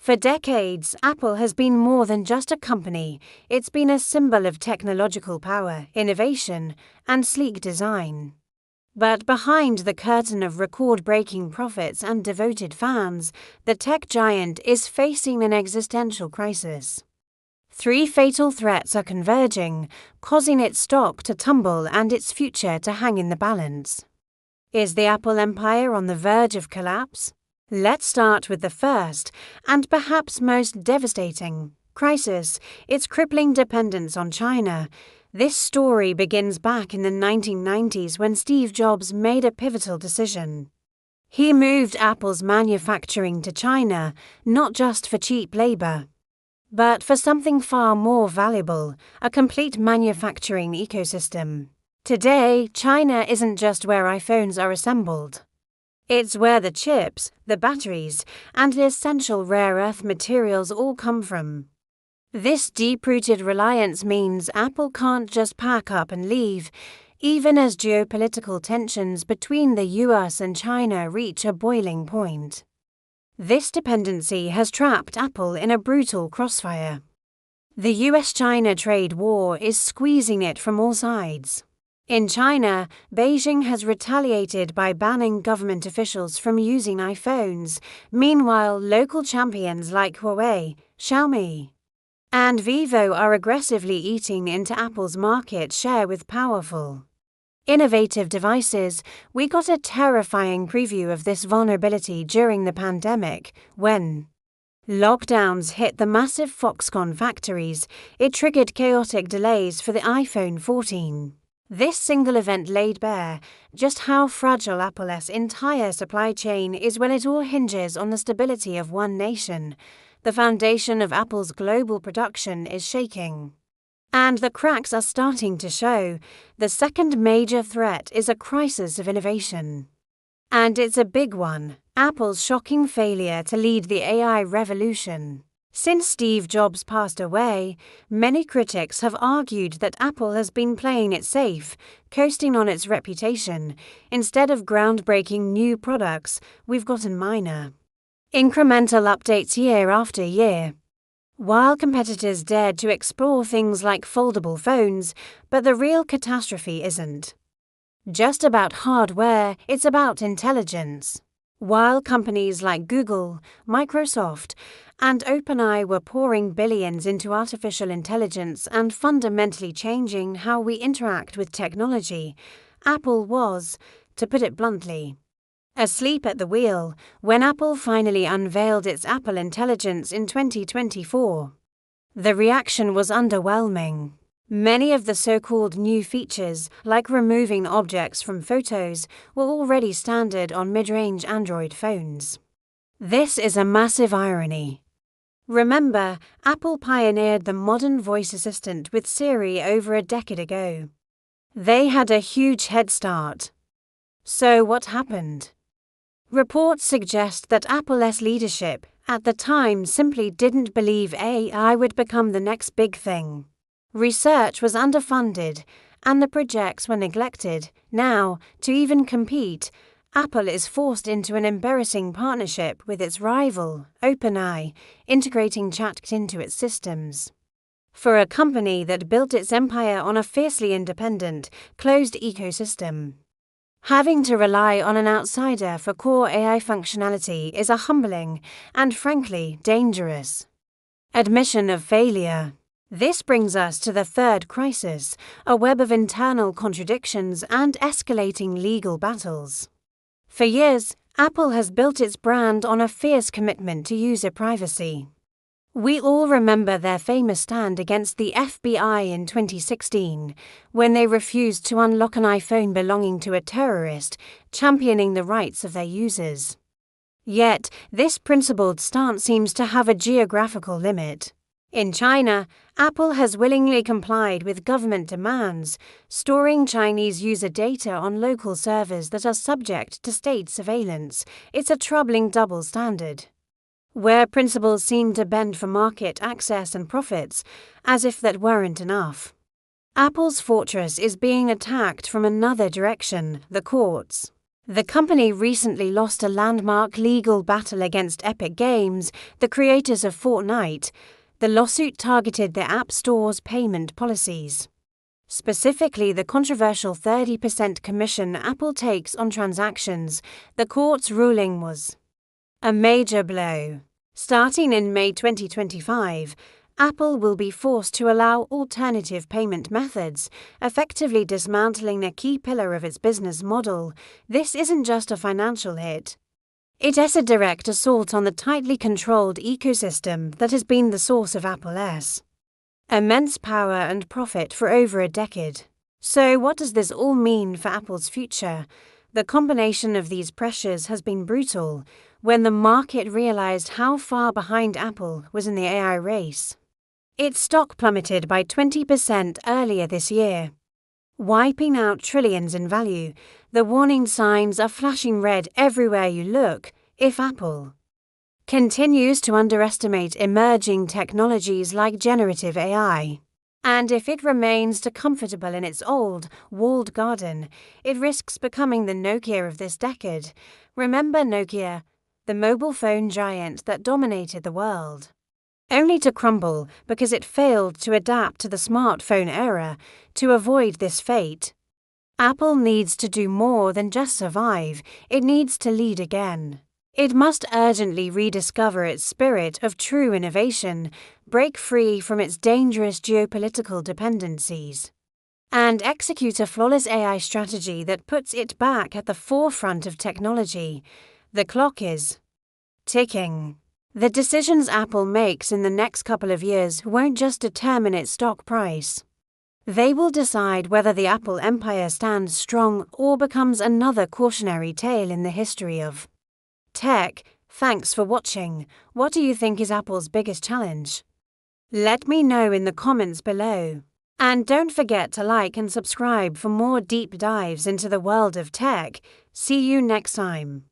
For decades, Apple has been more than just a company. It's been a symbol of technological power, innovation, and sleek design. But behind the curtain of record-breaking profits and devoted fans, the tech giant is facing an existential crisis. 3 fatal threats are converging, causing its stock to tumble and its future to hang in the balance. Is the Apple empire on the verge of collapse? Let's start with the first, and perhaps most devastating, crisis, its crippling dependence on China. This story begins back in the 1990s when Steve Jobs made a pivotal decision. He moved Apple's manufacturing to China, not just for cheap labor, but for something far more valuable, a complete manufacturing ecosystem. Today, China isn't just where iPhones are assembled. It's where the chips, the batteries, and the essential rare earth materials all come from. This deep-rooted reliance means Apple can't just pack up and leave, even as geopolitical tensions between the US and China reach a boiling point. This dependency has trapped Apple in a brutal crossfire. The US-China trade war is squeezing it from all sides. In China, Beijing has retaliated by banning government officials from using iPhones. Meanwhile, local champions like Huawei, Xiaomi, and Vivo are aggressively eating into Apple's market share with powerful, innovative devices. We got a terrifying preview of this vulnerability during the pandemic, when lockdowns hit the massive Foxconn factories. It triggered chaotic delays for the iPhone 14. This single event laid bare just how fragile Apple's entire supply chain is when it all hinges on the stability of one nation. The foundation of Apple's global production is shaking, and the cracks are starting to show. The second major threat is a crisis of innovation. And it's a big one: Apple's shocking failure to lead the AI revolution. Since Steve Jobs passed away, many critics have argued that Apple has been playing it safe, coasting on its reputation. Instead of groundbreaking new products, we've gotten minor, incremental updates year after year. While competitors dared to explore things like foldable phones, but the real catastrophe isn't just about hardware, it's about intelligence. While companies like Google, Microsoft, and OpenAI were pouring billions into artificial intelligence and fundamentally changing how we interact with technology, Apple was, to put it bluntly, asleep at the wheel. When Apple finally unveiled its Apple Intelligence in 2024, the reaction was underwhelming. Many of the so-called new features, like removing objects from photos, were already standard on mid-range Android phones. This is a massive irony. Remember, Apple pioneered the modern voice assistant with Siri over a decade ago. They had a huge head start. So what happened? Reports suggest that Apple's leadership at the time simply didn't believe AI would become the next big thing. Research was underfunded, and the projects were neglected. Now, to even compete, Apple is forced into an embarrassing partnership with its rival, OpenAI, integrating chat into its systems. For a company that built its empire on a fiercely independent, closed ecosystem, having to rely on an outsider for core AI functionality is a humbling and, frankly, dangerous admission of failure. This brings us to the third crisis, a web of internal contradictions and escalating legal battles. For years, Apple has built its brand on a fierce commitment to user privacy. We all remember their famous stand against the FBI in 2016, when they refused to unlock an iPhone belonging to a terrorist, championing the rights of their users. Yet, this principled stance seems to have a geographical limit. In China, Apple has willingly complied with government demands, storing Chinese user data on local servers that are subject to state surveillance. It's a troubling double standard, where principles seem to bend for market access and profits, as if that weren't enough. Apple's fortress is being attacked from another direction, the courts. The company recently lost a landmark legal battle against Epic Games, the creators of Fortnite. The lawsuit targeted the App Store's payment policies. Specifically, the controversial 30% commission Apple takes on transactions. The court's ruling was a major blow. Starting in May 2025, Apple will be forced to allow alternative payment methods, effectively dismantling a key pillar of its business model. This isn't just a financial hit. It is a direct assault on the tightly controlled ecosystem that has been the source of Apple's immense power and profit for over a decade. So, what does this all mean for Apple's future? The combination of these pressures has been brutal. When the market realized how far behind Apple was in the AI race, its stock plummeted by 20% earlier this year, wiping out trillions in value. The warning signs are flashing red everywhere you look. If Apple continues to underestimate emerging technologies like generative AI, and if it remains too comfortable in its old, walled garden, it risks becoming the Nokia of this decade. Remember Nokia, the mobile phone giant that dominated the world, only to crumble because it failed to adapt to the smartphone era. To avoid this fate, Apple needs to do more than just survive. It needs to lead again. It must urgently rediscover its spirit of true innovation, break free from its dangerous geopolitical dependencies, and execute a flawless AI strategy that puts it back at the forefront of technology. The clock is ticking. The decisions Apple makes in the next couple of years won't just determine its stock price. They will decide whether the Apple empire stands strong or becomes another cautionary tale in the history of tech. Thanks for watching. What do you think is Apple's biggest challenge? Let me know in the comments below. And don't forget to like and subscribe for more deep dives into the world of tech. See you next time.